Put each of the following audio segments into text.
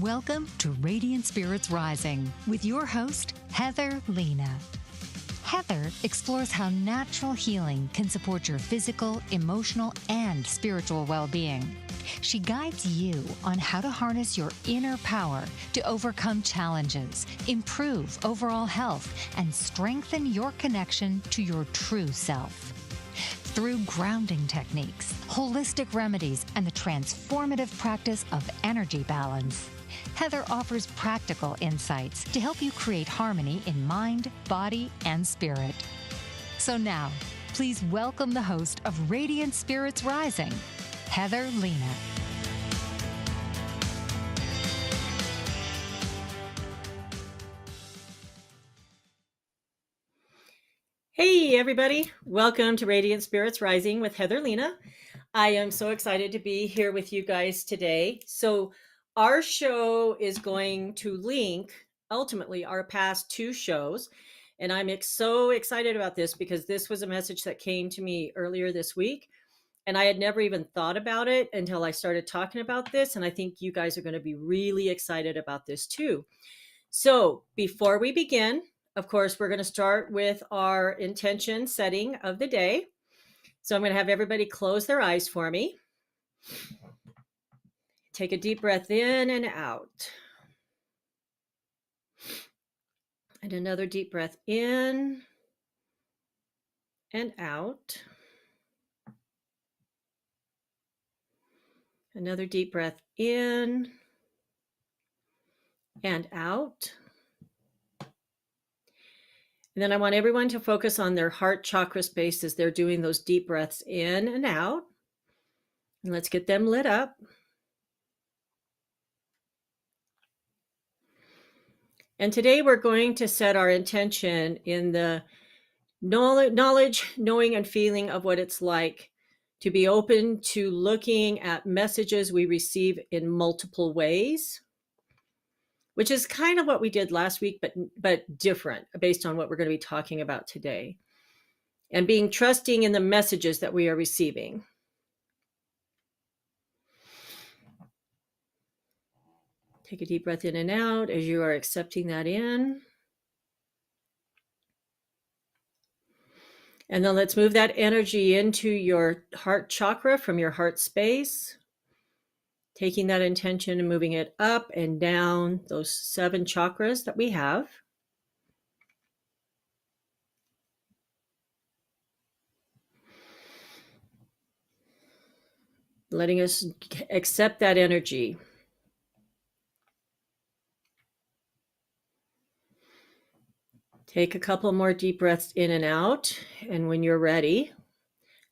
Welcome to Radiant Spirits Rising with your host, Heather Lena. Heather explores how natural healing can support your physical, emotional, and spiritual well-being. She guides you on how to harness your inner power to overcome challenges, improve overall health, and strengthen your connection to your true self. Through grounding techniques, holistic remedies, and the transformative practice of energy balance, Heather offers practical insights to help you create harmony in mind, body, and spirit. So now, please welcome the host of Radiant Spirits Rising, Heather Lena. Hey everybody, welcome to Radiant Spirits Rising with Heather Lena. I am so excited to be here with you guys today. So our show is going to link ultimately our past two shows. And I'm so excited about this because this was a message that came to me earlier this week. And I had never even thought about it until I started talking about this. And I think you guys are going to be really excited about this too. So before we begin, of course, we're going to start with our intention setting of the day. So I'm going to have everybody close their eyes for me. Take a deep breath in and out. And another deep breath in and out. Another deep breath in and out. And then I want everyone to focus on their heart chakra space as they're doing those deep breaths in and out. And let's get them lit up. And today we're going to set our intention in the knowledge, knowing, and feeling of what it's like to be open to looking at messages we receive in multiple ways, which is kind of what we did last week, but different based on what we're going to be talking about today. And being trusting in the messages that we are receiving. Take a deep breath in and out as you are accepting that in. And then let's move that energy into your heart chakra from your heart space. Taking that intention and moving it up and down those 7 chakras that we have. Letting us accept that energy. Take a couple more deep breaths in and out. And when you're ready,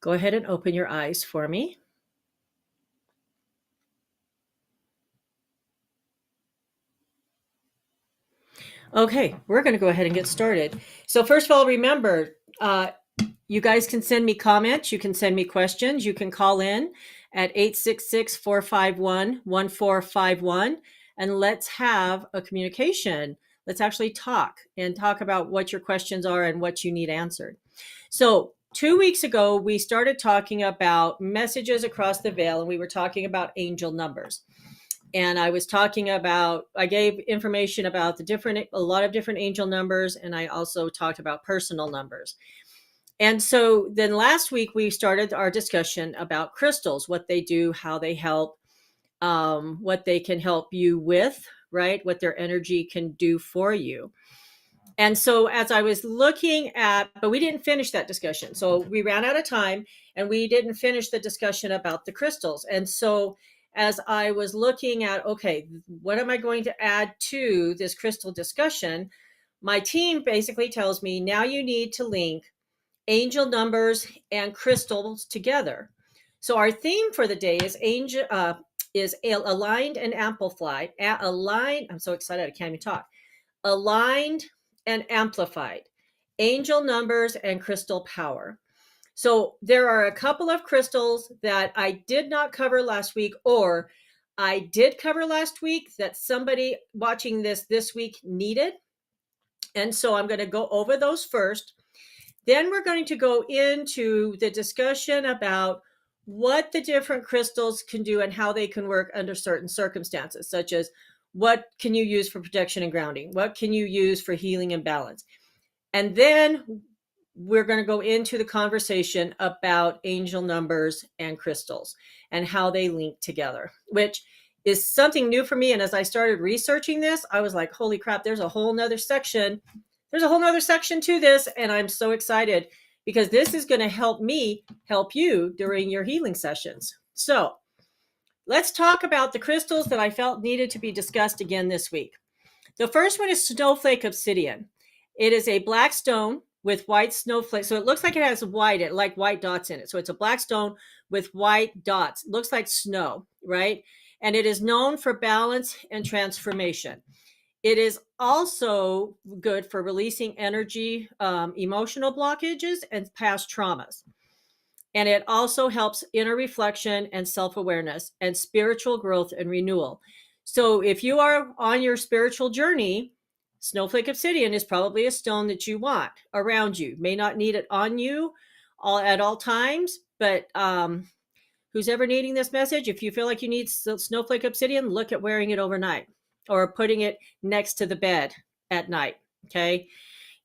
go ahead and open your eyes for me. Okay, we're going to go ahead and get started. So first of all, remember, you guys can send me comments. You can send me questions. You can call in at 866-451-1451. And let's have a communication. Let's actually talk about what your questions are and what you need answered. So 2 weeks ago, we started talking about messages across the veil, and we were talking about angel numbers. And I gave information about a lot of different angel numbers, and I also talked about personal numbers. And so then last week we started our discussion about crystals, what they do, how they help, what they can help you with, right? What their energy can do for you. And so as I was looking at, but we didn't finish that discussion. So we ran out of time and we didn't finish the discussion about the crystals. And so as I was looking at, okay, what am I going to add to this crystal discussion? My team basically tells me now you need to link angel numbers and crystals together. So our theme for the day is aligned and amplified. I'm so excited I can't even talk. Aligned and amplified. Angel numbers and crystal power. So there are a couple of crystals that I did not cover last week, or I did cover last week that somebody watching this week needed. And so I'm going to go over those first. Then we're going to go into the discussion about what the different crystals can do and how they can work under certain circumstances, such as What can you use for protection and grounding? What can you use for healing and balance? And then we're going to go into the conversation about angel numbers and crystals and how they link together, which is something new for me. And as I started researching this, I was like, holy crap, there's a whole nother section. There's a whole nother section to this. And I'm so excited because this is going to help me help you during your healing sessions. So let's talk about the crystals that I felt needed to be discussed again this week. The first one is snowflake obsidian. It is a black stone with white snowflakes. So it looks like it has white dots in it. So it's a black stone with white dots. It looks like snow, right? And it is known for balance and transformation. It is also good for releasing energy, emotional blockages, and past traumas. And it also helps inner reflection and self-awareness and spiritual growth and renewal. So if you are on your spiritual journey, snowflake obsidian is probably a stone that you want around you. May not need it on you at all times, but who's ever needing this message, if you feel like you need snowflake obsidian, look at wearing it overnight or putting it next to the bed at night, okay?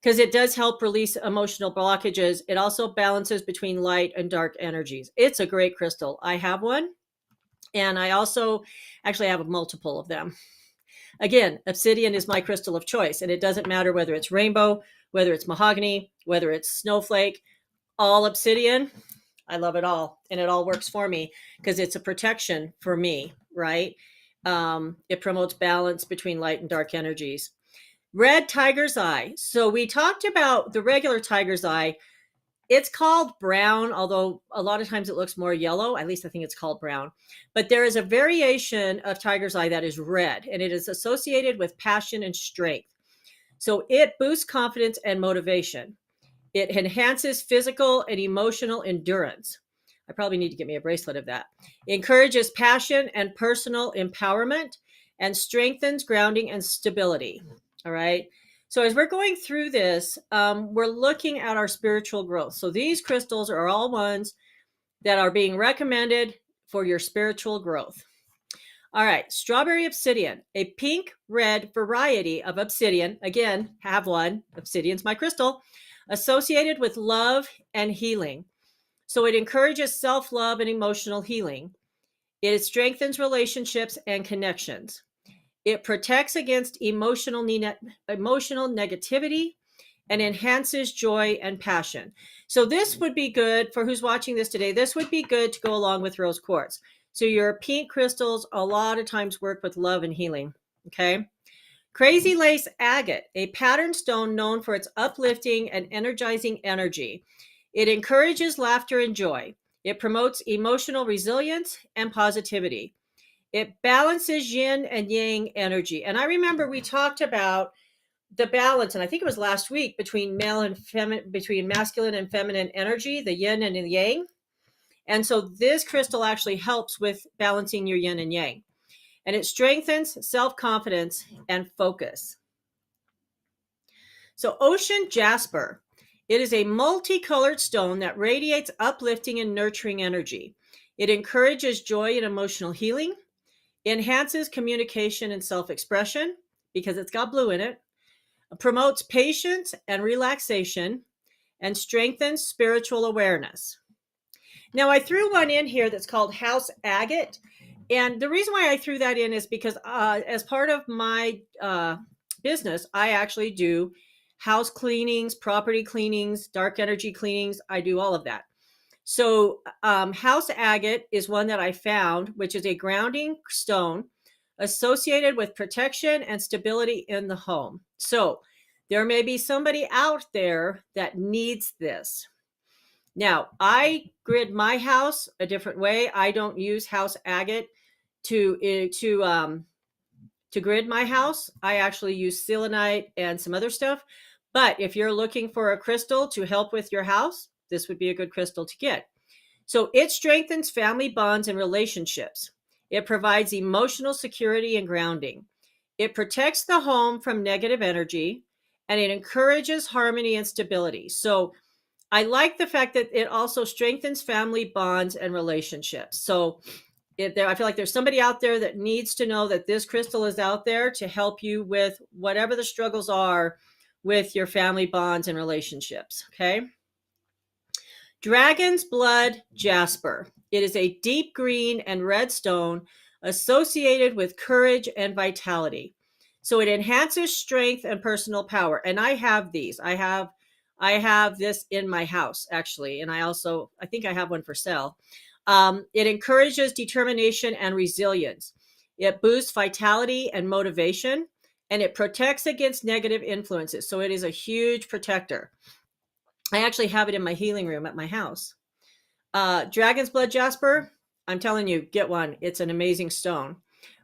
Because it does help release emotional blockages. It also balances between light and dark energies. It's a great crystal. I have one, and I also actually have multiple of them. Again, obsidian is my crystal of choice, and it doesn't matter whether it's rainbow, whether it's mahogany, whether it's snowflake, all obsidian. I love it all, and it all works for me because it's a protection for me, right? It promotes balance between light and dark energies. Red tiger's eye. So we talked about the regular tiger's eye. It's called brown, although a lot of times it looks more yellow. At least I think it's called brown. But there is a variation of tiger's eye that is red, and it is associated with passion and strength. So it boosts confidence and motivation. It enhances physical and emotional endurance. I probably need to get me a bracelet of that. It encourages passion and personal empowerment and strengthens grounding and stability. All right. So as we're going through this, we're looking at our spiritual growth. So these crystals are all ones that are being recommended for your spiritual growth. All right. Strawberry obsidian, a pink red variety of obsidian. Again, have one. Obsidian's my crystal. Associated with love and healing. So it encourages self-love and emotional healing. It strengthens relationships and connections. It protects against emotional negativity and enhances joy and passion. So this would be good for who's watching this today. This would be good to go along with rose quartz. So your pink crystals a lot of times work with love and healing. Okay. Crazy lace agate, a pattern stone known for its uplifting and energizing energy. It encourages laughter and joy. It promotes emotional resilience and positivity. It balances yin and yang energy. And I remember we talked about the balance, and I think it was last week, between between masculine and feminine energy, the yin and the yang. And so this crystal actually helps with balancing your yin and yang. And it strengthens self-confidence and focus. So ocean jasper. It is a multicolored stone that radiates uplifting and nurturing energy. It encourages joy and emotional healing, enhances communication and self-expression because it's got blue in it, promotes patience and relaxation, and strengthens spiritual awareness. Now, I threw one in here that's called house agate. And the reason why I threw that in is because as part of my business, I actually do house cleanings, property cleanings, dark energy cleanings. I do all of that. So house agate is one that I found, which is a grounding stone associated with protection and stability in the home. So there may be somebody out there that needs this. Now, I grid my house a different way. I don't use house agate to grid my house. I actually use selenite and some other stuff. But if you're looking for a crystal to help with your house, this would be a good crystal to get. So it strengthens family bonds and relationships. It provides emotional security and grounding. It protects the home from negative energy, and it encourages harmony and stability. So I like the fact that it also strengthens family bonds and relationships. So I feel like there's somebody out there that needs to know that this crystal is out there to help you with whatever the struggles are with your family bonds and relationships. Okay. Dragon's blood jasper. It is a deep green and red stone associated with courage and vitality. So it enhances strength and personal power. And I have these. I have this in my house actually, and I think I have one for sale. It encourages determination and resilience. It boosts vitality and motivation, and it protects against negative influences. So it is a huge protector. I actually have it in my healing room at my house. Dragon's blood jasper, I'm telling you, get one. It's an amazing stone.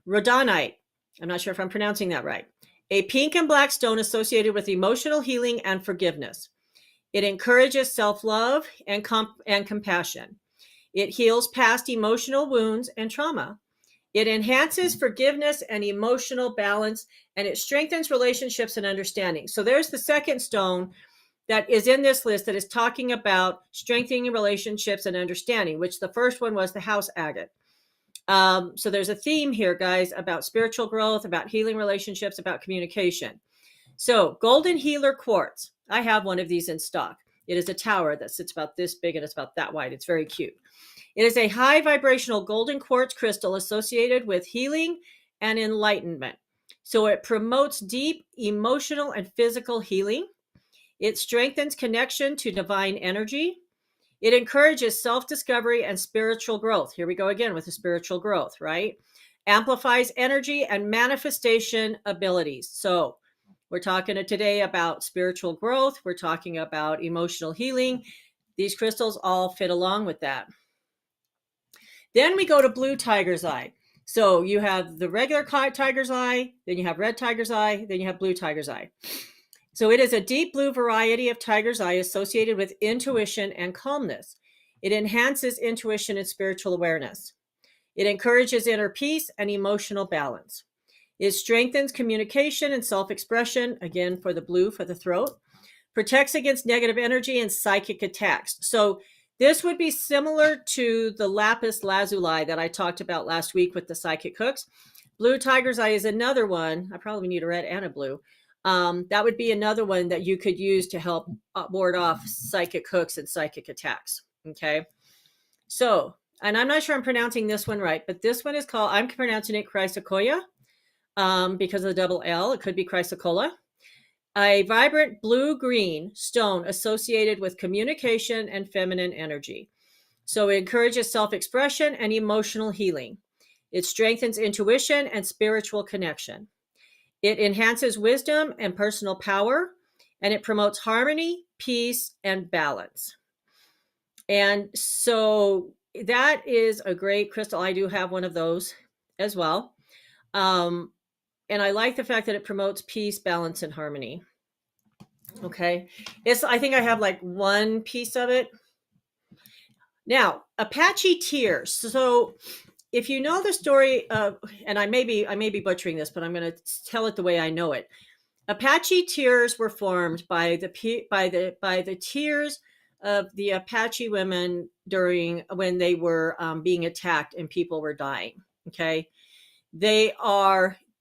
Rhodonite, I'm not sure if I'm pronouncing that right. A pink and black stone associated with emotional healing and forgiveness. It encourages self-love and compassion. It heals past emotional wounds and trauma. It enhances forgiveness and emotional balance, and it strengthens relationships and understanding. So there's the second stone that is in this list that is talking about strengthening relationships and understanding, which the first one was the house agate. So there's a theme here, guys, about spiritual growth, about healing relationships, about communication. So golden healer quartz. I have one of these in stock. It is a tower that sits about this big and it's about that wide. It's very cute. It is a high vibrational golden quartz crystal associated with healing and enlightenment. So it promotes deep emotional and physical healing. It strengthens connection to divine energy. It encourages self-discovery and spiritual growth. Here we go again with the spiritual growth, right? Amplifies energy and manifestation abilities. So we're talking today about spiritual growth. We're talking about emotional healing. These crystals all fit along with that. Then we go to blue tiger's eye. So you have the regular tiger's eye, then you have red tiger's eye, then you have blue tiger's eye. So it is a deep blue variety of tiger's eye associated with intuition and calmness. It enhances intuition and spiritual awareness. It encourages inner peace and emotional balance. It strengthens communication and self-expression, again for the blue for the throat. Protects against negative energy and psychic attacks. So this would be similar to the lapis lazuli that I talked about last week with the psychic hooks. Blue tiger's eye is another one. I probably need a red and a blue. That would be another one that you could use to help ward off psychic hooks and psychic attacks. Okay. So, and I'm not sure I'm pronouncing this one right, but this one is called, I'm pronouncing it chrysocolla because of the double L. It could be chrysocolla. A vibrant blue-green stone associated with communication and feminine energy. So it encourages self-expression and emotional healing. It strengthens intuition and spiritual connection. It enhances wisdom and personal power, and it promotes harmony, peace, and balance. And so that is a great crystal. I do have one of those as well. And I like the fact that it promotes peace, balance, and harmony. Okay. I think I have like one piece of it. Now, Apache tears. So if you know the story of, and I may be butchering this, but I'm going to tell it the way I know it. Apache tears were formed by the tears of the Apache women when they were being attacked and people were dying. Okay.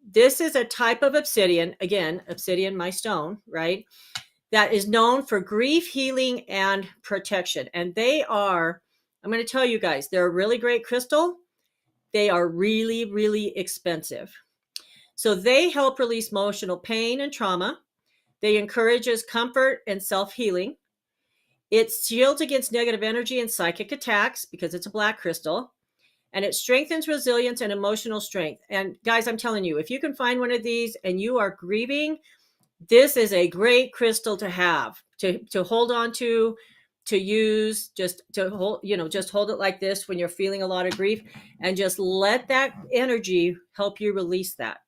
This is a type of obsidian, again, obsidian, my stone, right? That is known for grief, healing, and protection. And I'm going to tell you guys, they're a really great crystal. They are really, really expensive. So they help release emotional pain and trauma. They encourages comfort and self-healing. It shields against negative energy and psychic attacks because it's a black crystal. And it strengthens resilience and emotional strength. And guys, I'm telling you, if you can find one of these and you are grieving, this is a great crystal to have, to hold on to use, just to hold, just hold it like this when you're feeling a lot of grief and just let that energy help you release that.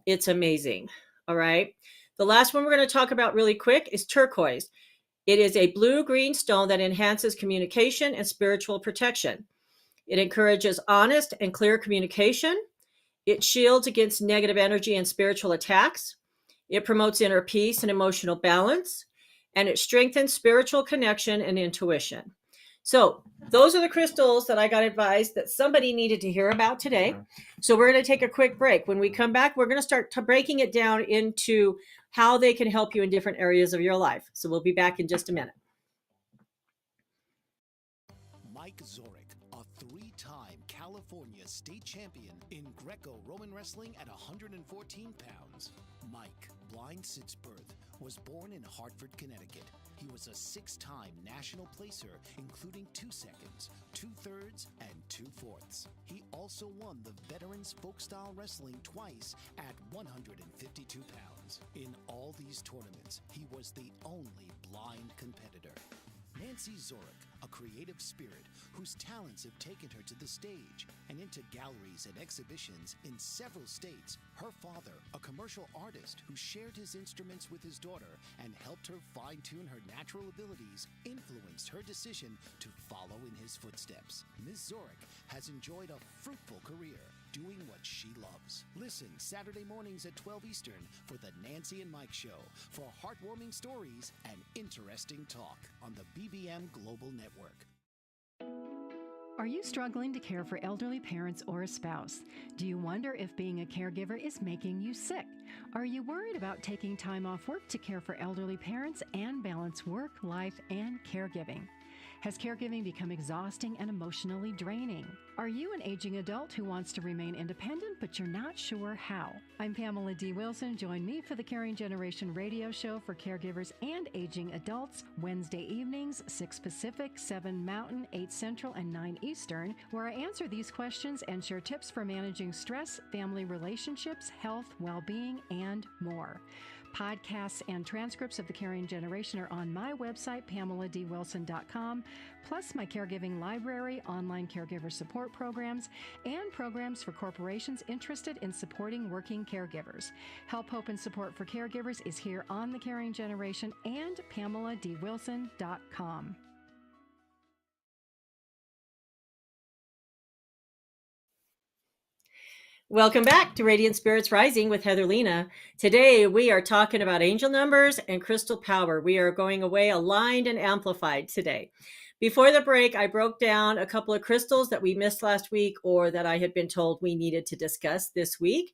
It's amazing. All right. The last one we're going to talk about really quick is turquoise. It is a blue-green stone that enhances communication and spiritual protection. It encourages honest and clear communication. It shields against negative energy and spiritual attacks. It promotes inner peace and emotional balance, and it strengthens spiritual connection and intuition. So those are the crystals that I got advised that somebody needed to hear about today. So we're going to take a quick break. When we come back, we're going to start breaking it down into how they can help you in different areas of your life. So we'll be back in just a minute. Mike Zorek, a three-time California state champion in Greco-Roman wrestling at 114 pounds. Mike, blind since birth, was born in Hartford, Connecticut. He was a six-time national placer, including 2 seconds, 2/3, and 2/4. He also won the Veterans Folk-Style Wrestling twice at 152 pounds. In all these tournaments, he was the only blind competitor. Nancy Zorek, a creative spirit whose talents have taken her to the stage and into galleries and exhibitions in several states. Her father, a commercial artist who shared his instruments with his daughter and helped her fine-tune her natural abilities, influenced her decision to follow in his footsteps. Ms. Zorek has enjoyed a fruitful career doing what she loves. Listen Saturday mornings at 12 Eastern for the Nancy and Mike Show for heartwarming stories and interesting talk on the BBM Global Network. Are you struggling to care for elderly parents or a spouse? Do you wonder if being a caregiver is making you sick? Are you worried about taking time off work to care for elderly parents and balance work, life, and caregiving? Has caregiving become exhausting and emotionally draining? Are you an aging adult who wants to remain independent, but you're not sure how? I'm Pamela D. Wilson. Join me for the Caring Generation radio show for caregivers and aging adults, Wednesday evenings, 6 Pacific, 7 Mountain, 8 Central, and 9 Eastern, where I answer these questions and share tips for managing stress, family relationships, health, well-being, and more. Podcasts and transcripts of The Caring Generation are on my website, PamelaDWilson.com, plus my caregiving library, online caregiver support programs, and programs for corporations interested in supporting working caregivers. Help, hope, and support for caregivers is here on The Caring Generation and PamelaDWilson.com. Welcome back to Radiant Spirits Rising with Heather Lena. Today we are talking about angel numbers and crystal power. We are going away aligned and amplified today. Before the break, I broke down a couple of crystals that we missed last week or that I had been told we needed to discuss this week.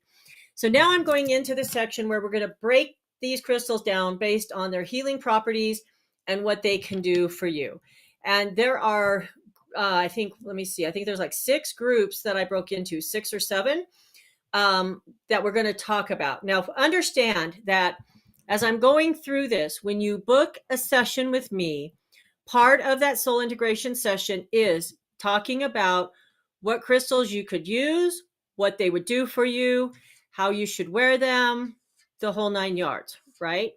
So now I'm going into the section where we're going to break these crystals down based on their healing properties and what they can do for you. And there are, I think there's like 6 groups that I broke into, 6 or 7. That we're going to talk about. Now, understand that as I'm going through this, when you book a session with me, part of that soul integration session is talking about what crystals you could use, what they would do for you, how you should wear them, the whole 9 yards, right?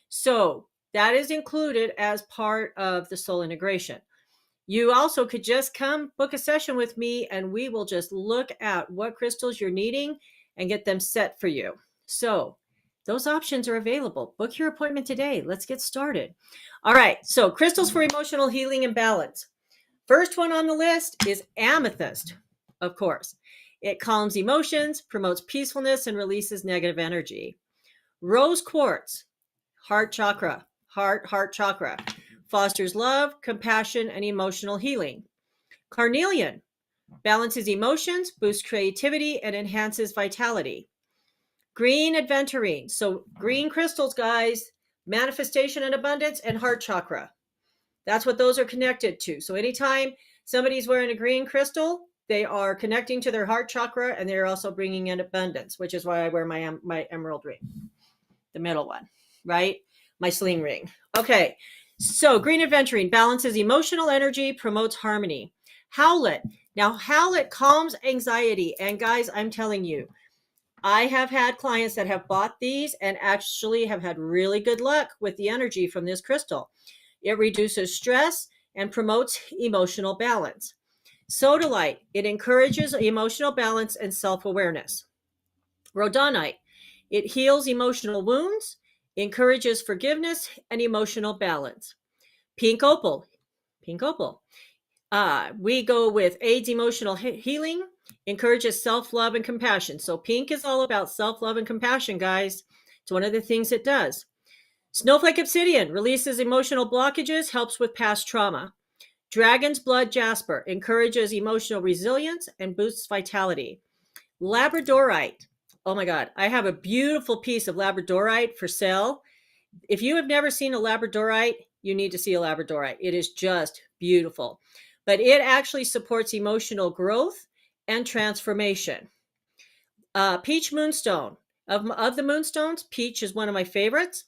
So that is included as part of the soul integration. You also could just come book a session with me and we will just look at what crystals you're needing and get them set for you. So those options are available. Book your appointment today. Let's get started. All right. So crystals for emotional healing and balance. First one on the list is amethyst, of course. It calms emotions, promotes peacefulness, and releases negative energy. Rose quartz, heart chakra, heart chakra. Fosters love, compassion, and emotional healing. Carnelian balances emotions, boosts creativity, and enhances vitality. Green aventurine. So green crystals, guys, manifestation and abundance and heart chakra. That's what those are connected to. So anytime somebody's wearing a green crystal, they are connecting to their heart chakra and they're also bringing in abundance, which is why I wear my emerald ring, the middle one, right? My sling ring. Okay. So green aventurine balances emotional energy, promotes harmony. Howlet. Now, howlet calms anxiety. And guys, I'm telling you, I have had clients that have bought these and actually have had really good luck with the energy from this crystal. It reduces stress and promotes emotional balance. Sodalite. It encourages emotional balance and self-awareness. Rhodonite. It heals emotional wounds, encourages forgiveness and emotional balance. Pink opal. We go with aids emotional healing, encourages self-love and compassion. So pink is all about self-love and compassion, guys. It's one of the things it does. Snowflake obsidian releases emotional blockages, helps with past trauma. Dragon's blood jasper encourages emotional resilience and boosts vitality. Labradorite. Oh my God, I have a beautiful piece of labradorite for sale. If you have never seen a labradorite, you need to see a labradorite. It is just beautiful. But it actually supports emotional growth and transformation. Peach moonstone. Of the moonstones, peach is one of my favorites.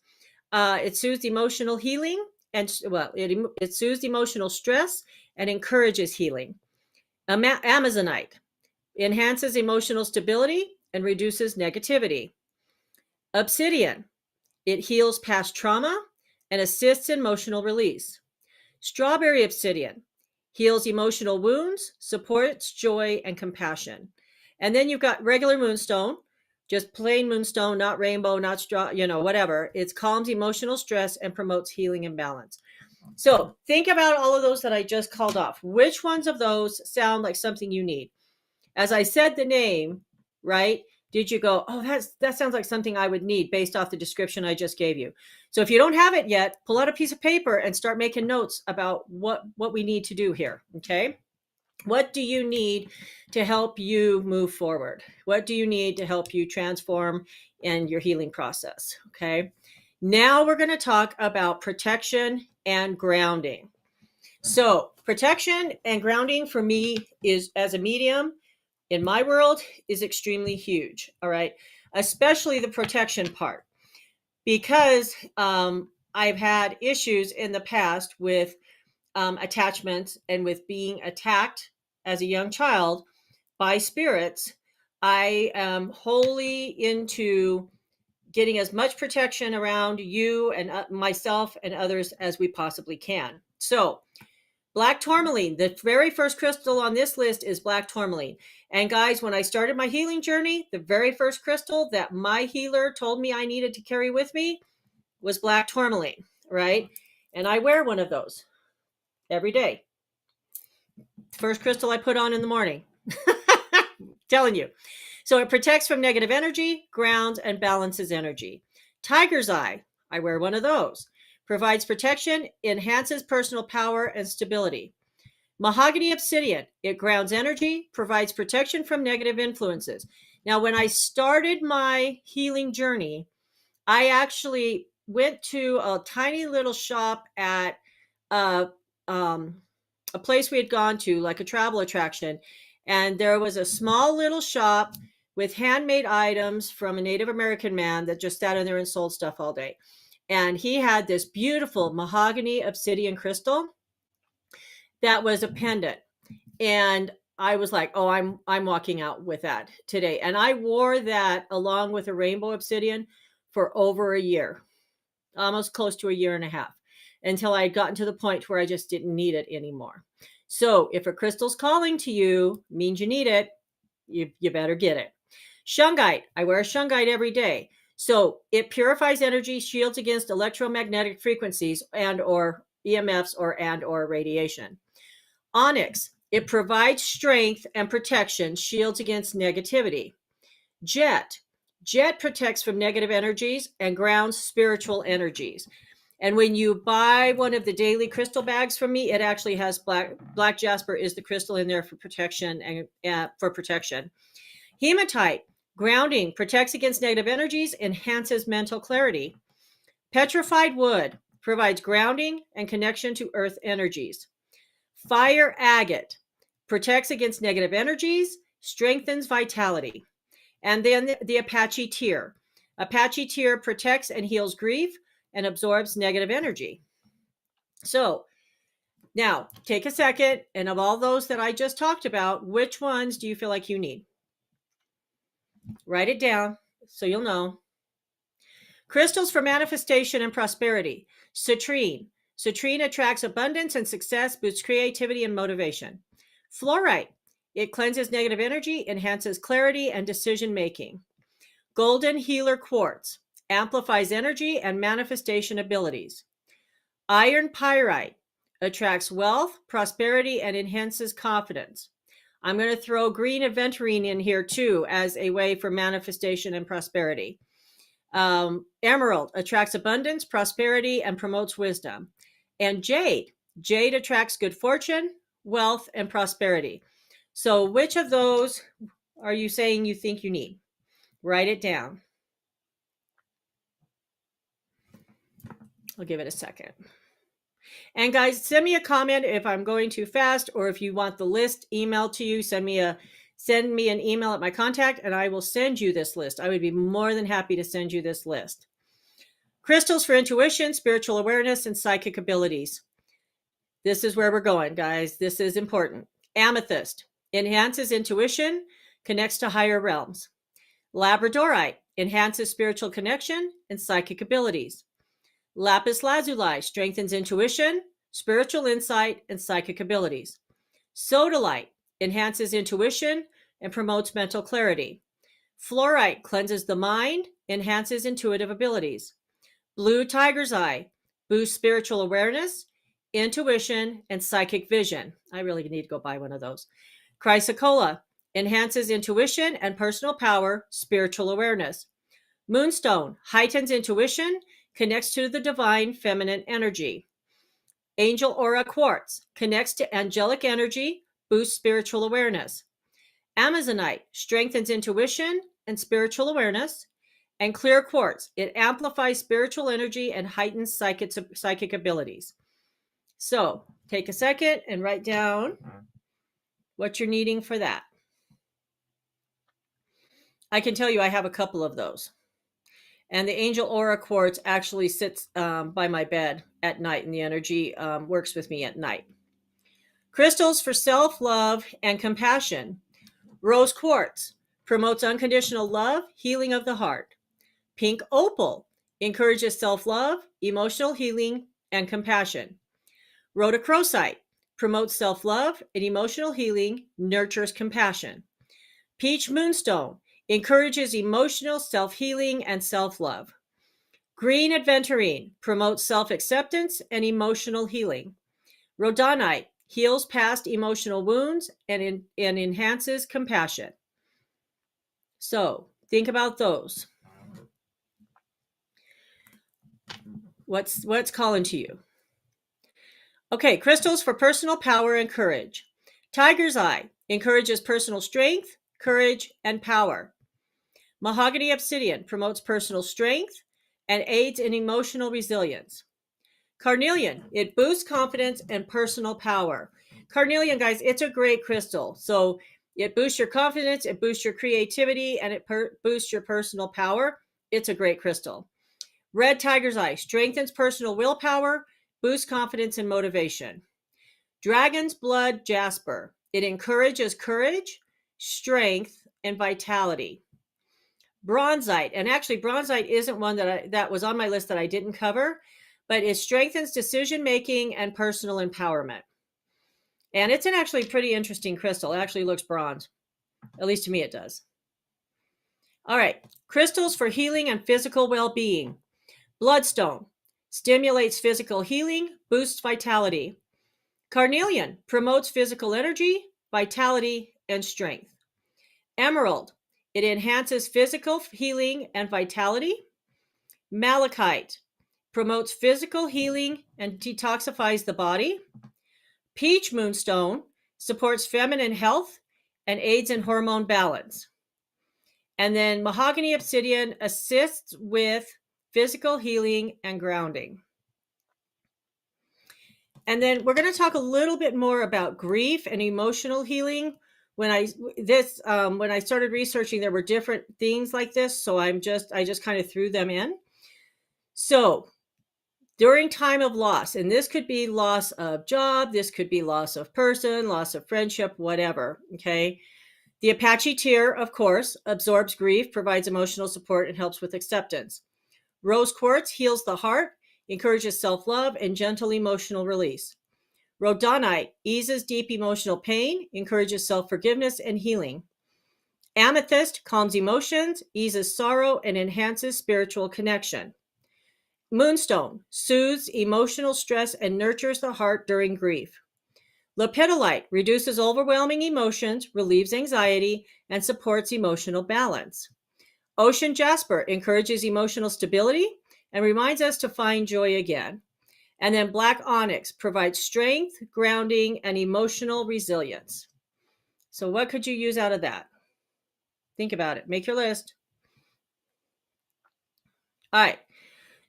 It soothes emotional healing and it soothes emotional stress and encourages healing. Amazonite enhances emotional stability and reduces negativity. Obsidian, it heals past trauma and assists in emotional release. Strawberry obsidian heals emotional wounds, supports joy and compassion. And then you've got regular moonstone, just plain moonstone, not rainbow, not straw, whatever. It calms emotional stress and promotes healing and balance. So think about all of those that I just called off. Which ones of those sound like something you need? As I said the name, right? Did you go, oh, that sounds like something I would need based off the description I just gave you? So if you don't have it yet, pull out a piece of paper and start making notes about what we need to do here, okay? What do you need to help you move forward? What do you need to help you transform in your healing process, okay? Now we're going to talk about protection and grounding. So protection and grounding for me is, as a medium, in my world, is extremely huge, all right? Especially the protection part, because I've had issues in the past with attachments and with being attacked as a young child by spirits. I am wholly into getting as much protection around you and myself and others as we possibly can. So Black Tourmaline, the very first crystal on this list is Black Tourmaline. And guys, when I started my healing journey, the very first crystal that my healer told me I needed to carry with me was Black Tourmaline, right? And I wear one of those every day. First crystal I put on in the morning. Telling you. So it protects from negative energy, grounds, and balances energy. Tiger's Eye, I wear one of those. Provides protection, enhances personal power and stability. Mahogany obsidian, it grounds energy, provides protection from negative influences. Now, when I started my healing journey, I actually went to a tiny little shop at a place we had gone to, like a travel attraction. And there was a small little shop with handmade items from a Native American man that just sat in there and sold stuff all day. And he had this beautiful mahogany obsidian crystal that was a pendant. And I was like, oh, I'm walking out with that today. And I wore that along with a rainbow obsidian for over a year, almost close to a year and a half, until I had gotten to the point where I just didn't need it anymore. So if a crystal's calling to you, means you need it, you better get it. Shungite, I wear a shungite every day. So it purifies energy, shields against electromagnetic frequencies and or EMFs or radiation. Onyx, it provides strength and protection, shields against negativity. Jet protects from negative energies and grounds spiritual energies. And when you buy one of the daily crystal bags from me, it actually has black jasper is the crystal in there for protection and for protection. Hematite, grounding, protects against negative energies, enhances mental clarity. Petrified wood provides grounding and connection to earth energies. Fire agate protects against negative energies, strengthens vitality. And then the Apache tear. Apache tear protects and heals grief and absorbs negative energy. So now take a second, and of all those that I just talked about, which ones do you feel like you need? Write it down so you'll know. Crystals for manifestation and prosperity. Citrine. Citrine attracts abundance and success, boosts creativity and motivation. Fluorite. It cleanses negative energy, enhances clarity and decision making. Golden healer quartz. Amplifies energy and manifestation abilities. Iron pyrite. Attracts wealth, prosperity, and enhances confidence. I'm going to throw green aventurine in here too as a way for manifestation and prosperity. Emerald attracts abundance, prosperity, and promotes wisdom. And jade Jade attracts good fortune, wealth, and prosperity. So which of those are you saying you think you need? Write it down. I'll give it a second. And guys, send me a comment if I'm going too fast, or if you want the list emailed to you, send me an email at my contact and I will send you this list. I would be more than happy to send you this list. Crystals for intuition, spiritual awareness, and psychic abilities. This is where we're going, guys. This is important. Amethyst enhances intuition, connects to higher realms. Labradorite enhances spiritual connection and psychic abilities. Lapis lazuli strengthens intuition, spiritual insight, and psychic abilities. Sodalite enhances intuition and promotes mental clarity. Fluorite cleanses the mind, enhances intuitive abilities. Blue tiger's eye boosts spiritual awareness, intuition, and psychic vision. I really need to go buy one of those. Chrysocolla enhances intuition and personal power, spiritual awareness. Moonstone heightens intuition, connects to the divine feminine energy. Angel aura quartz connects to angelic energy, boosts spiritual awareness. Amazonite strengthens intuition and spiritual awareness. And clear quartz, it amplifies spiritual energy and heightens psychic abilities. So take a second and write down what you're needing for that. I can tell you I have a couple of those. And the angel aura quartz actually sits by my bed at night, and the energy works with me at night. Crystals for self-love and compassion. Rose quartz promotes unconditional love, healing of the heart. Pink opal encourages self-love, emotional healing, and compassion. Rhodochrosite promotes self-love and emotional healing, nurtures compassion. Peach moonstone encourages emotional self-healing and self-love. Green aventurine promotes self-acceptance and emotional healing. Rhodonite heals past emotional wounds and enhances compassion. So think about those. What's calling to you? Okay, crystals for personal power and courage. Tiger's eye encourages personal strength, courage, and power. Mahogany obsidian promotes personal strength and aids in emotional resilience. Carnelian, it boosts confidence and personal power. Carnelian, guys, it's a great crystal. So it boosts your confidence, it boosts your creativity, and it boosts your personal power. It's a great crystal. Red tiger's eye strengthens personal willpower, boosts confidence and motivation. Dragon's blood jasper, it encourages courage, strength, and vitality. Bronzite, and actually bronzite isn't one that was on my list that I didn't cover, but it strengthens decision making and personal empowerment. And it's an actually pretty interesting crystal. It actually looks bronze. At least to me it does. All right, crystals for healing and physical well-being. Bloodstone stimulates physical healing, boosts vitality. Carnelian promotes physical energy, vitality, and strength. Emerald, it enhances physical healing and vitality. Malachite promotes physical healing and detoxifies the body. Peach moonstone supports feminine health and aids in hormone balance. And then mahogany obsidian assists with physical healing and grounding. And then we're going to talk a little bit more about grief and emotional healing. When I started researching, there were different things like this, so I just kind of threw them in. So during time of loss, and this could be loss of job, this could be loss of person, loss of friendship, whatever, okay? The Apache tear, of course, absorbs grief, provides emotional support, and helps with acceptance. Rose quartz heals the heart, encourages self-love, and gentle emotional release. Rhodonite eases deep emotional pain, encourages self-forgiveness and healing. Amethyst calms emotions, eases sorrow, and enhances spiritual connection. Moonstone soothes emotional stress and nurtures the heart during grief. Lepidolite reduces overwhelming emotions, relieves anxiety, and supports emotional balance. Ocean jasper encourages emotional stability and reminds us to find joy again. And then black onyx provides strength, grounding, and emotional resilience. So what could you use out of that? Think about it. Make your list. All right.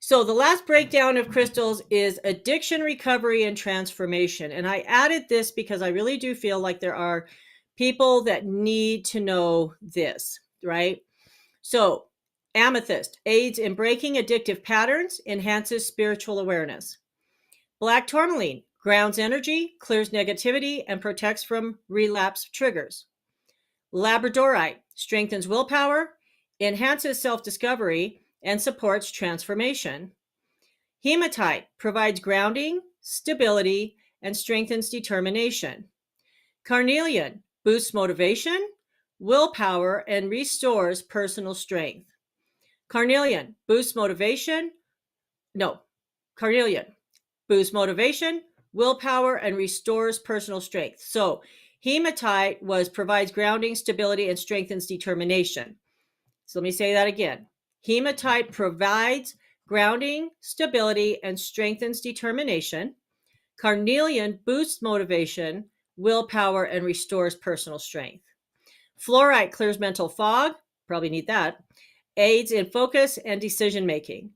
So the last breakdown of crystals is addiction, recovery, and transformation. And I added this because I really do feel like there are people that need to know this, right? So amethyst aids in breaking addictive patterns, enhances spiritual awareness. Black tourmaline grounds energy, clears negativity, and protects from relapse triggers. Labradorite strengthens willpower, enhances self-discovery, and supports transformation. Hematite provides grounding, stability, and strengthens determination. Carnelian boosts motivation, willpower, and restores personal strength. Carnelian boosts motivation, willpower, and restores personal strength. So hematite provides grounding, stability, and strengthens determination. So let me say that again. Hematite provides grounding, stability, and strengthens determination. Carnelian boosts motivation, willpower, and restores personal strength. Fluorite clears mental fog, probably need that, aids in focus and decision making.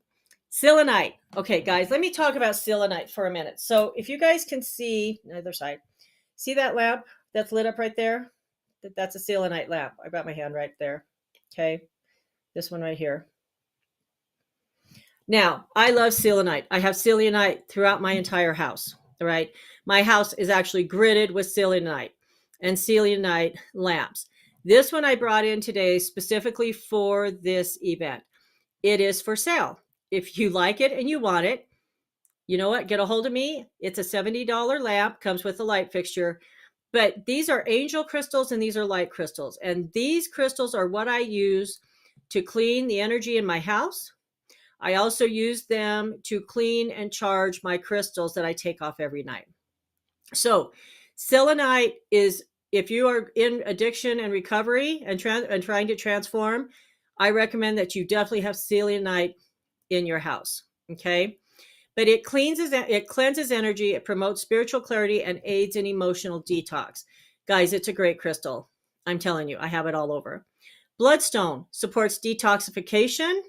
Selenite. Okay, guys, let me talk about selenite for a minute. So if you guys can see, the other side, see that lamp that's lit up right there? That's a selenite lamp. I got my hand right there. Okay, this one right here. Now, I love selenite. I have selenite throughout my entire house, all right? My house is actually gridded with selenite and selenite lamps. This one I brought in today specifically for this event. It is for sale. If you like it and you want it, you know what? Get a hold of me. It's a $70 lamp, comes with a light fixture. But these are angel crystals and these are light crystals. And these crystals are what I use to clean the energy in my house. I also use them to clean and charge my crystals that I take off every night. So selenite is, if you are in addiction and recovery and trying to transform, I recommend that you definitely have selenite in your house, okay? But it cleanses energy, it promotes spiritual clarity, and aids in emotional detox. Guys, it's a great crystal. I'm telling you, I have it all over. Bloodstone supports detoxification,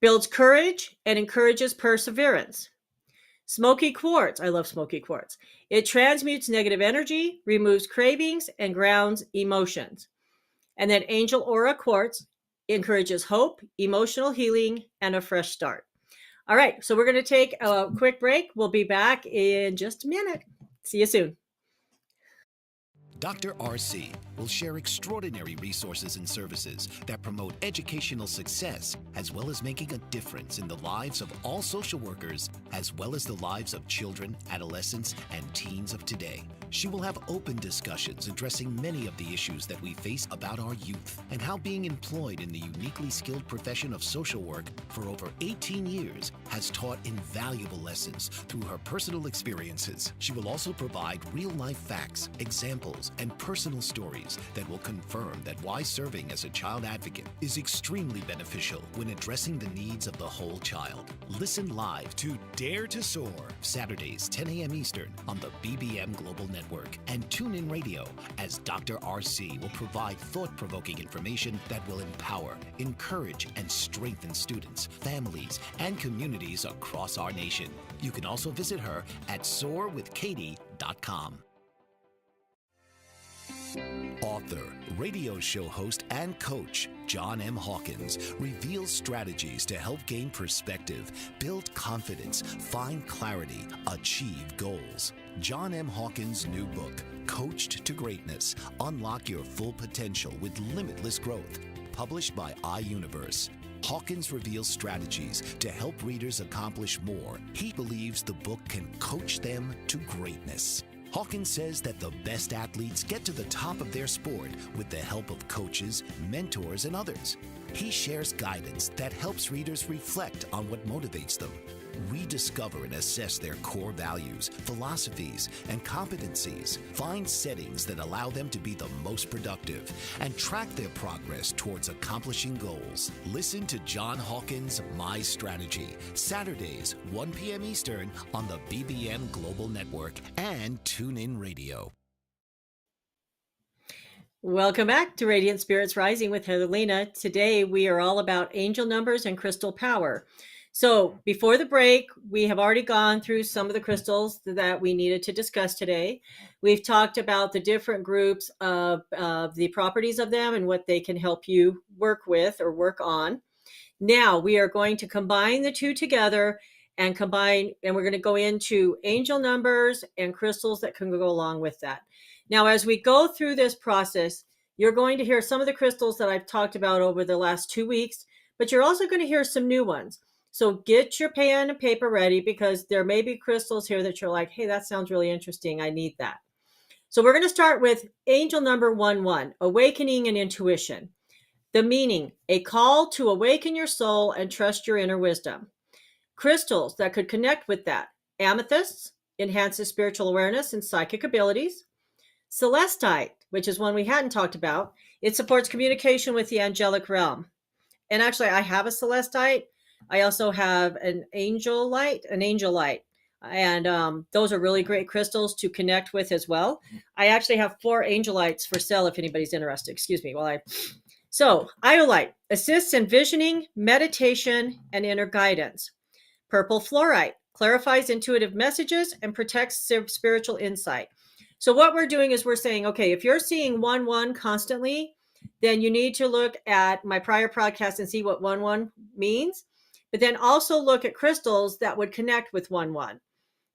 builds courage, and encourages perseverance. Smoky quartz, I love smoky quartz. It transmutes negative energy, removes cravings, and grounds emotions. And then angel aura quartz encourages hope, emotional healing, and a fresh start. All right, so we're going to take a quick break. We'll be back in just a minute. See you soon. Dr. RC will share extraordinary resources and services that promote educational success, as well as making a difference in the lives of all social workers, as well as the lives of children, adolescents, and teens of today. She will have open discussions addressing many of the issues that we face about our youth and how being employed in the uniquely skilled profession of social work for over 18 years has taught invaluable lessons through her personal experiences. She will also provide real-life facts, examples, and personal stories that will confirm that why serving as a child advocate is extremely beneficial when addressing the needs of the whole child. Listen live to Dare to Soar, Saturdays, 10 a.m. Eastern on the BBM Global Network, and tune in radio as Dr. RC will provide thought-provoking information that will empower, encourage, and strengthen students, families, and communities across our nation. You can also visit her at soarwithkatie.com. Author, radio show host, and coach John M. Hawkins reveals strategies to help gain perspective, build confidence, find clarity, achieve goals. John M. Hawkins' new book, Coached to Greatness, Unlock Your Full Potential with Limitless Growth, published by iUniverse. Hawkins reveals strategies to help readers accomplish more. He believes the book can coach them to greatness. Hawkins says that the best athletes get to the top of their sport with the help of coaches, mentors, and others. He shares guidance that helps readers reflect on what motivates them. Rediscover and assess their core values, philosophies, and competencies. Find settings that allow them to be the most productive and track their progress towards accomplishing goals. Listen to John Hawkins' My Strategy, Saturdays, 1 p.m. Eastern on the BBM Global Network and TuneIn Radio. Welcome back to Radiant Spirits Rising with Heather Lena. Today we are all about angel numbers and crystal power. So before the break, we have already gone through some of the crystals that we needed to discuss today. We've talked about the different groups of the properties of them and what they can help you work with or work on. Now we are going to combine the two together and we're going to go into angel numbers and crystals that can go along with that. Now, as we go through this process, you're going to hear some of the crystals that I've talked about over the last 2 weeks, but you're also going to hear some new ones. So get your pen and paper ready, because there may be crystals here that you're like, hey, that sounds really interesting. I need that. So we're going to start with angel number 11, awakening and intuition. The meaning, a call to awaken your soul and trust your inner wisdom. Crystals that could connect with that. Amethysts enhances spiritual awareness and psychic abilities. Celestite, which is one we hadn't talked about, it supports communication with the angelic realm. And actually, I have a celestite. I also have an angel light. And those are really great crystals to connect with as well. I actually have 4 angelites for sale if anybody's interested. Excuse me. So iolite assists in visioning, meditation, and inner guidance. Purple fluorite clarifies intuitive messages and protects spiritual insight. So what we're doing is we're saying, okay, if you're seeing 11 constantly, then you need to look at my prior podcast and see what 11 means. But then also look at crystals that would connect with 11.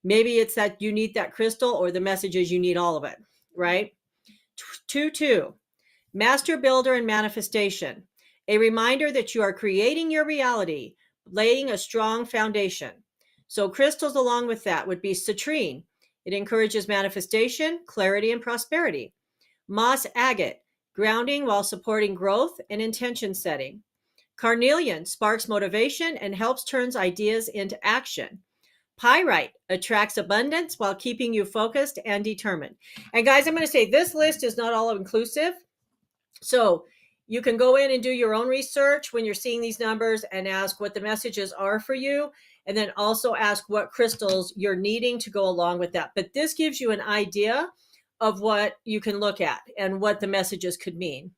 Maybe it's that you need that crystal, or the message is you need all of it, right? 2-2, master builder and manifestation. A reminder that you are creating your reality, laying a strong foundation. So crystals along with that would be citrine. It encourages manifestation, clarity, and prosperity. Moss agate, grounding while supporting growth and intention setting. Carnelian sparks motivation and helps turn ideas into action. Pyrite attracts abundance while keeping you focused and determined. And guys, I'm going to say this list is not all inclusive. So you can go in and do your own research when you're seeing these numbers and ask what the messages are for you. And then also ask what crystals you're needing to go along with that. But this gives you an idea of what you can look at and what the messages could mean.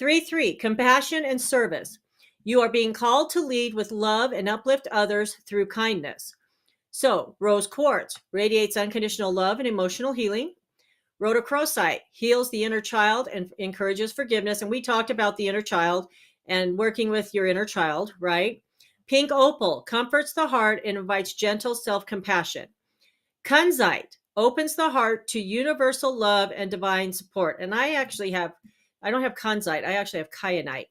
3-3, compassion and service. You are being called to lead with love and uplift others through kindness. So rose quartz radiates unconditional love and emotional healing. Rhodochrosite heals the inner child and encourages forgiveness. And we talked about the inner child and working with your inner child, right? Pink opal comforts the heart and invites gentle self-compassion. Kunzite opens the heart to universal love and divine support. And I don't have kunzite. I actually have kyanite.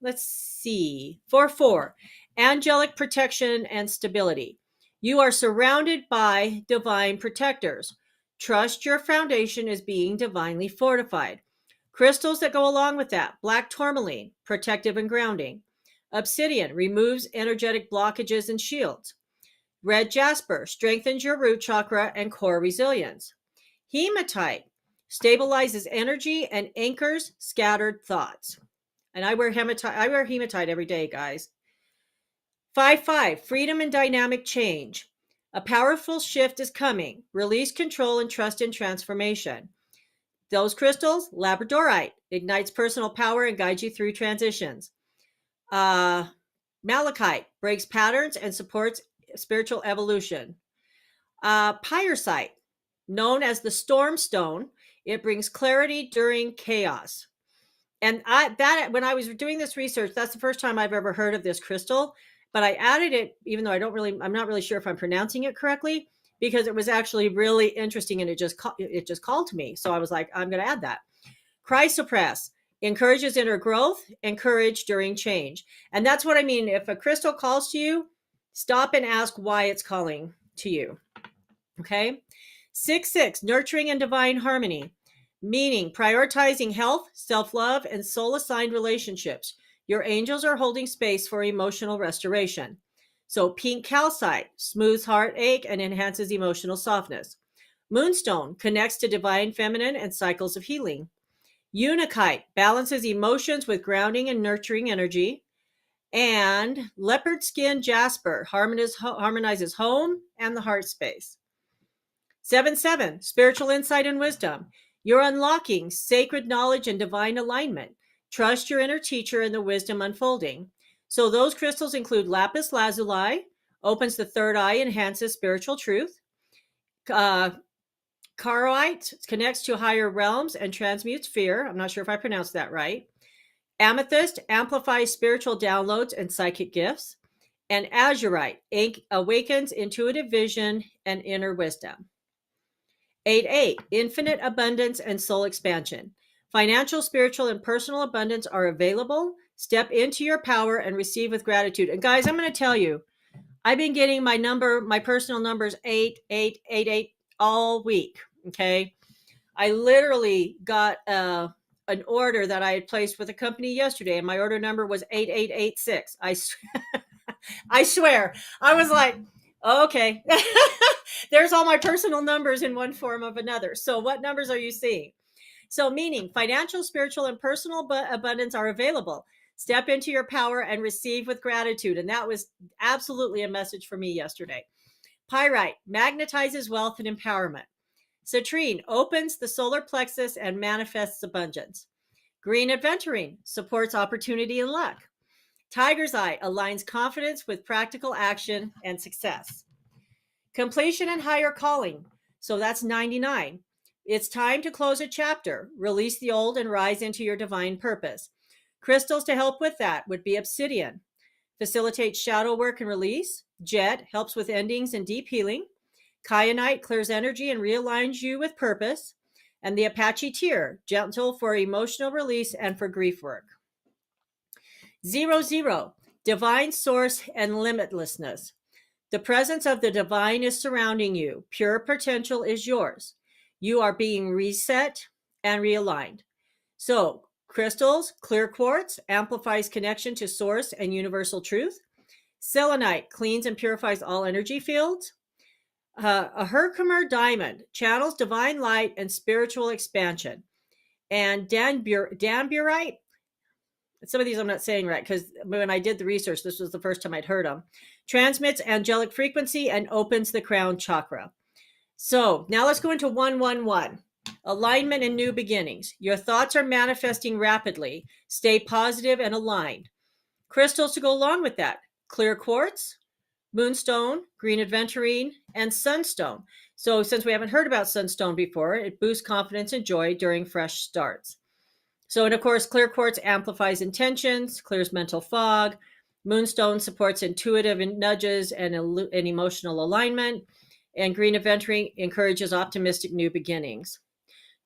Let's see. 4-4, angelic protection and stability. You are surrounded by divine protectors. Trust your foundation is being divinely fortified. Crystals that go along with that. Black tourmaline, protective and grounding. Obsidian removes energetic blockages and shields. Red jasper strengthens your root chakra and core resilience. Hematite stabilizes energy and anchors scattered thoughts. And I wear hematite every day, guys. 5-5, freedom and dynamic change. A powerful shift is coming. Release control and trust in transformation. Those crystals, labradorite, ignites personal power and guides you through transitions. Malachite breaks patterns and supports spiritual evolution. Pyrite, known as the storm stone, it brings clarity during chaos. And when I was doing this research, that's the first time I've ever heard of this crystal. But I added it, even though I'm not really sure if I'm pronouncing it correctly, because it was actually really interesting and it just called to me. So I was like, I'm going to add that. Chrysoprase encourages inner growth and courage during change. And that's what I mean. If a crystal calls to you, stop and ask why it's calling to you. Okay. 6-6, nurturing and divine harmony, meaning prioritizing health, self-love, and soul-assigned relationships. Your angels are holding space for emotional restoration. So pink calcite smooths heartache and enhances emotional softness. Moonstone connects to divine feminine and cycles of healing. Unakite balances emotions with grounding and nurturing energy. And leopard skin jasper harmonizes home and the heart space. 7-7, spiritual insight and wisdom. You're unlocking sacred knowledge and divine alignment. Trust your inner teacher and the wisdom unfolding. So those crystals include lapis lazuli, opens the third eye, enhances spiritual truth. Carite connects to higher realms and transmutes fear. I'm not sure if I pronounced that right. Amethyst amplifies spiritual downloads and psychic gifts. And azurite awakens intuitive vision and inner wisdom. 8-8, infinite abundance and soul expansion. Financial, spiritual, and personal abundance are available. Step into your power and receive with gratitude. And guys, I'm going to tell you, I've been getting my personal numbers 8-8-8-8 all week. Okay. I literally got an order that I had placed with a company yesterday, and my order number was 8886. I swear. I was like, oh, okay. There's all my personal numbers in one form of another. So what numbers are you seeing? So meaning financial, spiritual, and personal abundance are available. Step into your power and receive with gratitude. And that was absolutely a message for me yesterday. Pyrite magnetizes wealth and empowerment. Citrine opens the solar plexus and manifests abundance. Green aventurine supports opportunity and luck. Tiger's eye aligns confidence with practical action and success. Completion and higher calling. So that's 99. It's time to close a chapter, release the old, and rise into your divine purpose. Crystals to help with that would be obsidian, facilitates shadow work and release. Jet helps with endings and deep healing. Kyanite clears energy and realigns you with purpose. And the Apache tear, gentle for emotional release and for grief work. 00, divine source and limitlessness. The presence of the divine is surrounding you. Pure potential is yours. You are being reset and realigned. So, crystals, clear quartz amplifies connection to source and universal truth. Selenite cleans and purifies all energy fields. A Herkimer diamond channels divine light and spiritual expansion. And Danburite, some of these I'm not saying right because when I did the research, this was the first time I'd heard them, transmits angelic frequency and opens the crown chakra. So now let's go into 111. Alignment and new beginnings. Your thoughts are manifesting rapidly. Stay positive and aligned. Crystals to go along with that. Clear quartz, moonstone, green aventurine, and sunstone. So since we haven't heard about sunstone before, it boosts confidence and joy during fresh starts. So, and of course, clear quartz amplifies intentions, clears mental fog. Moonstone supports intuitive nudges and emotional alignment. And green aventurine encourages optimistic new beginnings.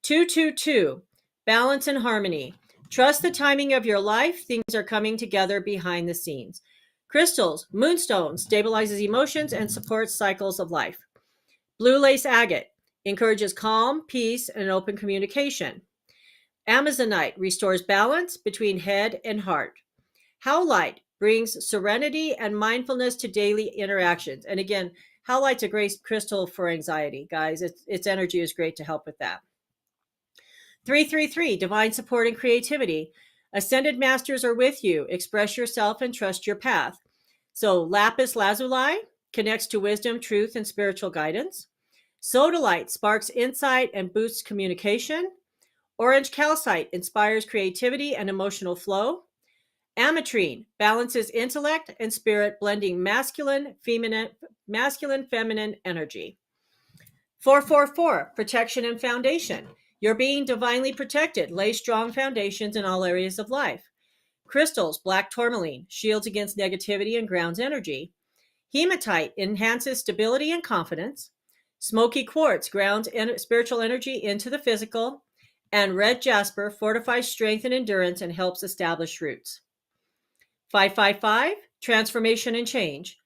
222, balance and harmony. Trust the timing of your life. Things are coming together behind the scenes. Crystals, moonstone stabilizes emotions and supports cycles of life. Blue lace agate encourages calm, peace, and open communication. Amazonite restores balance between head and heart. Howlite brings serenity and mindfulness to daily interactions. And again, howlite's a great crystal for anxiety, guys. Its energy is great to help with that. 333, divine support and creativity. Ascended masters are with you. Express yourself and trust your path. So lapis lazuli connects to wisdom, truth, and spiritual guidance. Sodalite sparks insight and boosts communication. Orange calcite inspires creativity and emotional flow. Ametrine balances intellect and spirit, blending masculine, feminine energy. 444, protection and foundation. You're being divinely protected. Lay strong foundations in all areas of life. Crystals, black tourmaline, shields against negativity and grounds energy. Hematite enhances stability and confidence. Smoky quartz grounds spiritual energy into the physical. And red jasper fortifies strength and endurance and helps establish roots. 555, transformation and change.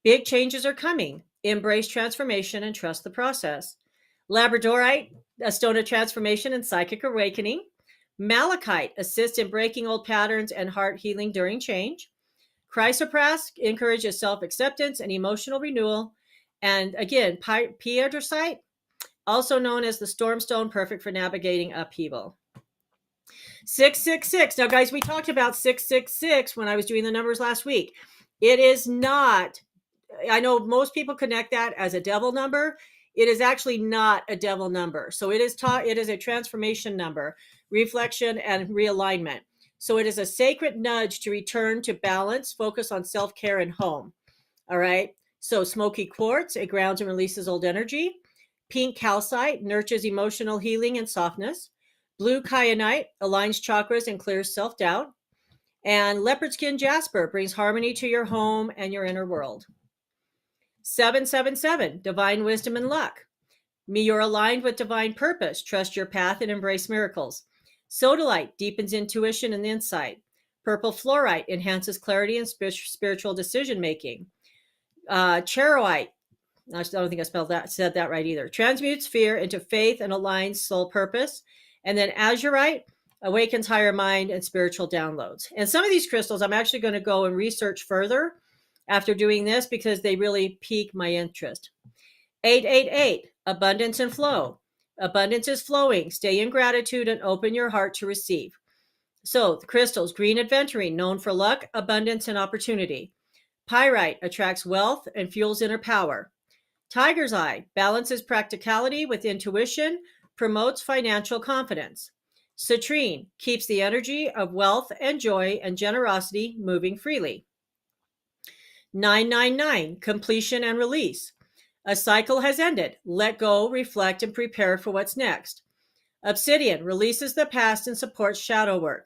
Big changes are coming. Embrace transformation and trust the process. Labradorite, a stone of transformation and psychic awakening. Malachite assists in breaking old patterns and heart healing during change. Chrysoprase encourages self-acceptance and emotional renewal. And again, piedracite, also known as the storm stone, perfect for navigating upheaval. 666. Now, guys, we talked about 666 when I was doing the numbers last week. It is not, I know most people connect that as a devil number. It is actually not a devil number. So it is a transformation number, reflection and realignment. So it is a sacred nudge to return to balance, focus on self-care and home. All right. So smoky quartz, it grounds and releases old energy. Pink calcite nurtures emotional healing and softness. Blue kyanite aligns chakras and clears self-doubt. And leopard skin jasper brings harmony to your home and your inner world. 777, divine wisdom and luck. You're aligned with divine purpose. Trust your path and embrace miracles. Sodalite deepens intuition and insight. Purple fluorite enhances clarity and spiritual decision making. Charoite, I don't think I said that right either. Transmutes fear into faith and aligns soul purpose. And then azurite awakens higher mind and spiritual downloads. And some of these crystals I'm actually going to go and research further after doing this because they really pique my interest. 888, abundance and flow. Abundance is flowing. Stay in gratitude and open your heart to receive. So the crystals, green aventurine, known for luck, abundance, and opportunity. Pyrite attracts wealth and fuels inner power. Tiger's eye balances practicality with intuition, promotes financial confidence. Citrine keeps the energy of wealth and joy and generosity moving freely. 999, completion and release. A cycle has ended. Let go, reflect, and prepare for what's next. Obsidian releases the past and supports shadow work.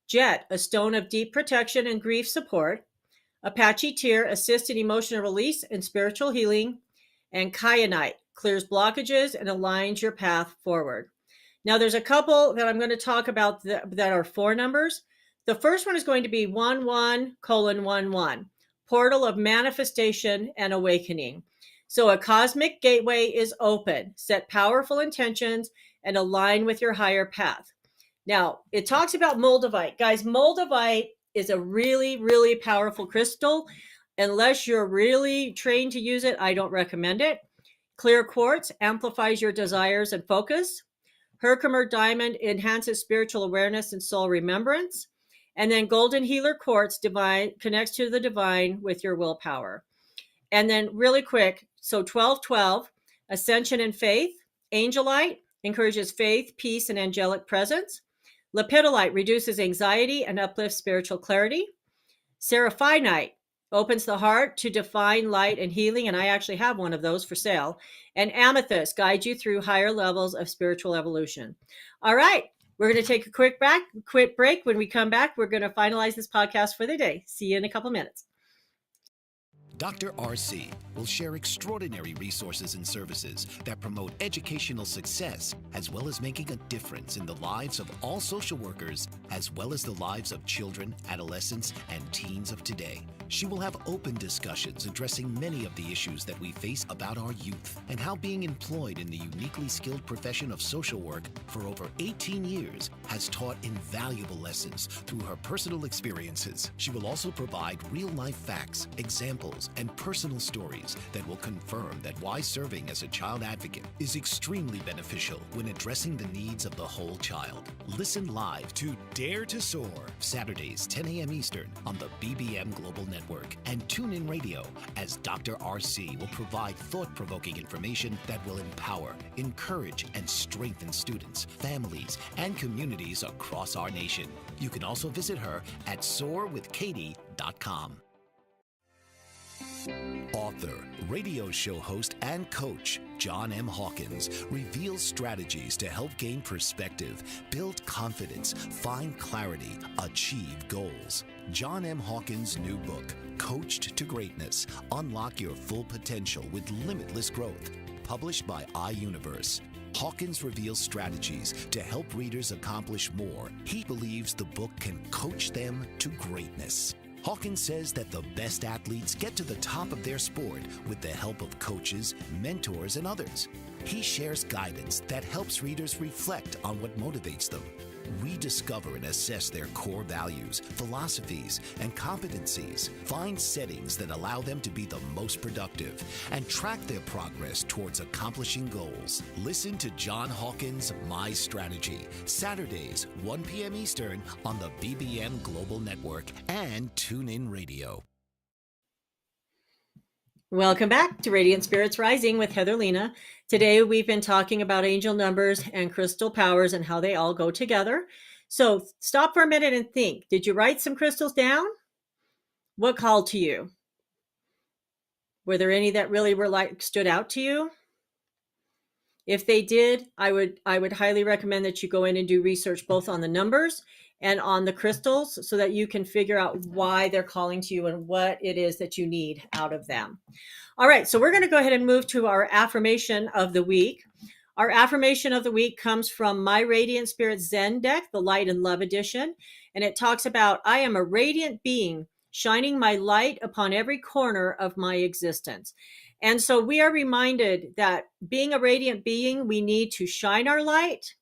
Jet, a stone of deep protection and grief support. Apache tear assists in emotional release and spiritual healing. And kyanite clears blockages and aligns your path forward. Now, there's a couple that I'm going to talk about that are 4 numbers. The first one is going to be 11:11, portal of manifestation and awakening. So a cosmic gateway is open. Set powerful intentions and align with your higher path. Now, it talks about moldavite. Guys, moldavite is a really, really powerful crystal. Unless you're really trained to use it, I don't recommend it. Clear quartz amplifies your desires and focus. Herkimer diamond enhances spiritual awareness and soul remembrance. And then golden healer quartz connects to the divine with your willpower. And then really quick, so 1212, ascension and faith. Angelite encourages faith, peace, and angelic presence. Lepidolite reduces anxiety and uplifts spiritual clarity. Seraphinite opens the heart to divine light and healing, and I actually have one of those for sale. And amethyst guides you through higher levels of spiritual evolution. All right, we're going to take a quick break. When we come back, we're going to finalize this podcast for the day. See you in a couple minutes. Dr. RC will share extraordinary resources and services that promote educational success, as well as making a difference in the lives of all social workers, as well as the lives of children, adolescents, and teens of today. She will have open discussions addressing many of the issues that we face about our youth and how being employed in the uniquely skilled profession of social work for over 18 years has taught invaluable lessons through her personal experiences. She will also provide real-life facts, examples, and personal stories that will confirm that why serving as a child advocate is extremely beneficial when addressing the needs of the whole child. Listen live to Dare to Soar, Saturdays, 10 a.m. Eastern on the BBM Global Network, and tune in radio as Dr. RC will provide thought-provoking information that will empower, encourage, and strengthen students, families, and communities across our nation. You can also visit her at soarwithkatie.com. Author, radio show host, and coach John M. Hawkins reveals strategies to help gain perspective, build confidence, find clarity, achieve goals. John M. Hawkins' new book, Coached to Greatness, Unlock Your Full Potential with Limitless Growth, published by iUniverse. Hawkins reveals strategies to help readers accomplish more. He believes the book can coach them to greatness. Hawkins says that the best athletes get to the top of their sport with the help of coaches, mentors, and others. He shares guidance that helps readers reflect on what motivates them, Rediscover and assess their core values, philosophies, and competencies. Find settings that allow them to be the most productive and track their progress towards accomplishing goals. Listen to John Hawkins' My Strategy, Saturdays, 1 p.m. Eastern on the BBM Global Network and TuneIn Radio. Welcome back to Radiant Spirits Rising with Heather Lena. Today we've been talking about angel numbers and crystal powers and how they all go together. So stop for a minute and think. Did you write some crystals down? What called to you? Were there any that really stood out to you? If they did, I would highly recommend that you go in and do research both on the numbers and on the crystals so that you can figure out why they're calling to you and what it is that you need out of them. All right, so we're going to go ahead and move to our affirmation of the week. Our affirmation of the week comes from My Radiant Spirit Zen deck, the Light and Love edition, and it talks about, I am a radiant being, shining my light upon every corner of my existence. And so we are reminded that being a radiant being, we need to shine our light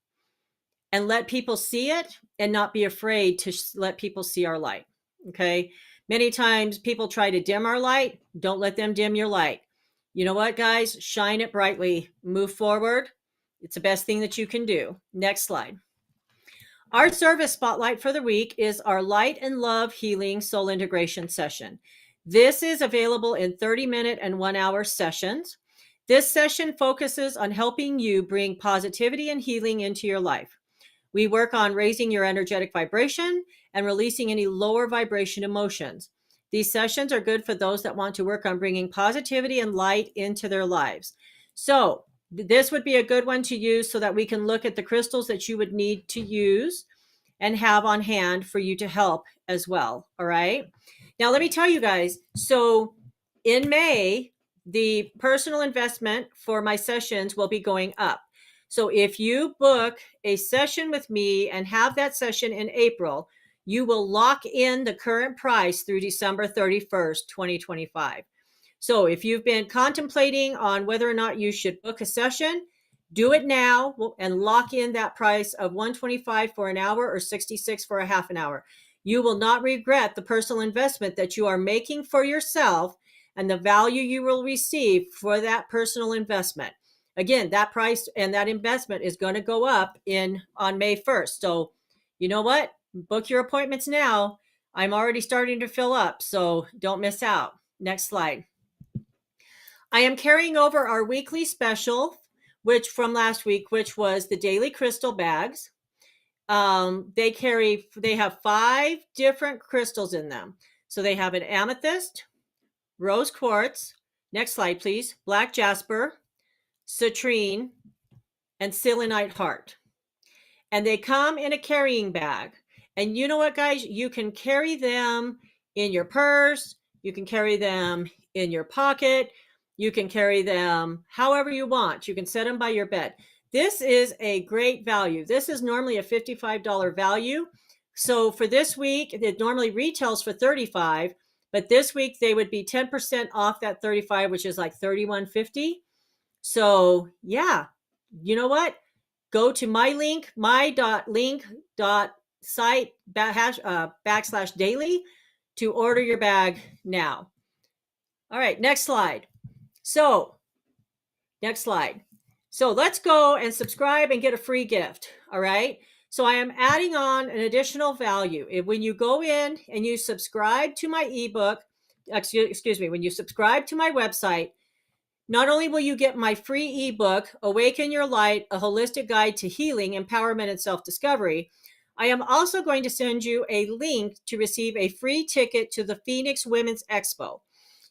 and let people see it and not be afraid to let people see our light. Okay. Many times people try to dim our light. Don't let them dim your light. You know what, guys? Shine it brightly. Move forward. It's the best thing that you can do. Next slide. Our service spotlight for the week is our Light and Love Healing Soul Integration session. This is available in 30-minute and 1-hour sessions. This session focuses on helping you bring positivity and healing into your life. We work on raising your energetic vibration and releasing any lower vibration emotions. These sessions are good for those that want to work on bringing positivity and light into their lives. So this would be a good one to use so that we can look at the crystals that you would need to use and have on hand for you to help as well. All right. Now, let me tell you guys. So in May, the personal investment for my sessions will be going up. So if you book a session with me and have that session in April, you will lock in the current price through December 31st, 2025. So if you've been contemplating on whether or not you should book a session, do it now and lock in that price of $125 for an hour or $66 for a half an hour. You will not regret the personal investment that you are making for yourself and the value you will receive for that personal investment. Again, that price and that investment is going to go up on May 1st. So you know what? Book your appointments now. I'm already starting to fill up, so don't miss out. Next slide. I am carrying over our weekly special, which from last week, which was the daily crystal bags. They have 5 different crystals in them. So they have an amethyst, rose quartz. Next slide, please. Black jasper, citrine, and selenite heart. And they come in a carrying bag. And you know what, guys? You can carry them in your purse. You can carry them in your pocket. You can carry them however you want. You can set them by your bed. This is a great value. This is normally a $55 value. So for this week, it normally retails for $35, but this week they would be 10% off that $35, which is like $31.50. So yeah, you know what? Go to my.link.site/daily to order your bag now. All right, next slide. So next slide. So let's go and subscribe and get a free gift. All right. So I am adding on an additional value. When you go in and you subscribe to my ebook, when you subscribe to my website, not only will you get my free ebook, Awaken Your Light, a holistic guide to healing, empowerment, and self-discovery, I am also going to send you a link to receive a free ticket to the Phoenix Women's Expo.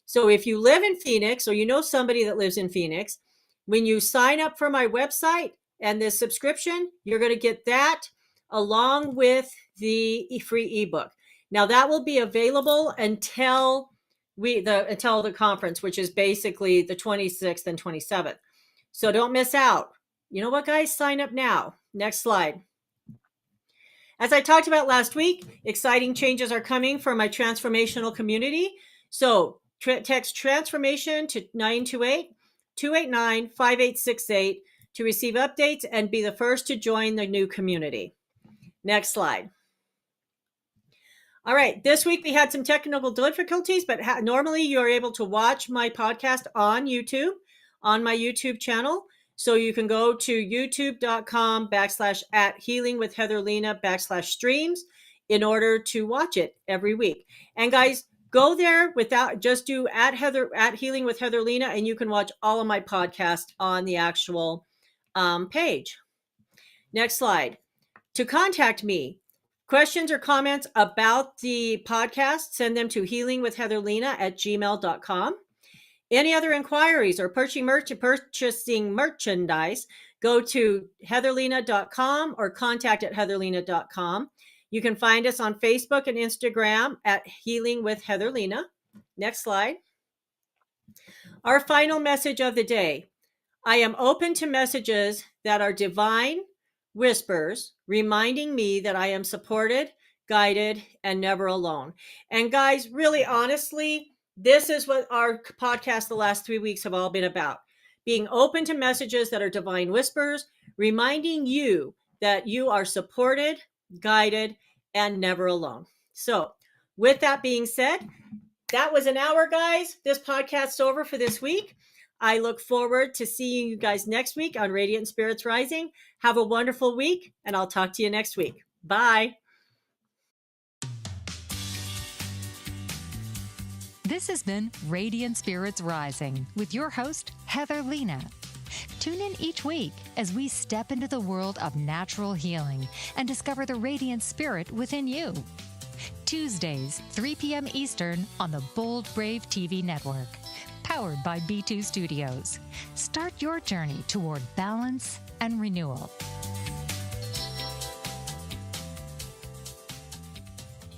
So if you live in Phoenix or you know somebody that lives in Phoenix, when you sign up for my website and the subscription, you're going to get that along with the free ebook. Now that will be available until the conference, which is basically the 26th and 27th. So don't miss out. You know what, guys? Sign up now. Next slide. As I talked about last week, exciting changes are coming for my transformational community. So text transformation to 928-289-5868 to receive updates and be the first to join the new community. Next slide. All right. This week we had some technical difficulties, but normally you're able to watch my podcast on YouTube, on my YouTube channel. So you can go to youtube.com/@healingwithheatherlena/streams in order to watch it every week. And guys, go there without just do @healingwithheatherlena, and you can watch all of my podcasts on the actual page. Next slide. To contact me, questions or comments about the podcast, send them to healingwithheatherlena@gmail.com. Any other inquiries or purchasing merchandise, go to heatherlena.com or contact@heatherlena.com. You can find us on Facebook and Instagram at Healing with Heather Lena. Next slide. Our final message of the day. I am open to messages that are divine whispers, reminding me that I am supported, guided, and never alone. And guys, really honestly, this is what our podcast the last 3 weeks have all been about. Being open to messages that are divine whispers, reminding you that you are supported, guided, and never alone. So with that being said, that was an hour, guys. This podcast's over for this week. I look forward to seeing you guys next week on Radiant Spirits Rising. Have a wonderful week, and I'll talk to you next week. Bye. This has been Radiant Spirits Rising with your host, Heather Lena. Tune in each week as we step into the world of natural healing and discover the radiant spirit within you. Tuesdays, 3 p.m. Eastern on the Bold Brave TV network, powered by B2 Studios. Start your journey toward balance and renewal.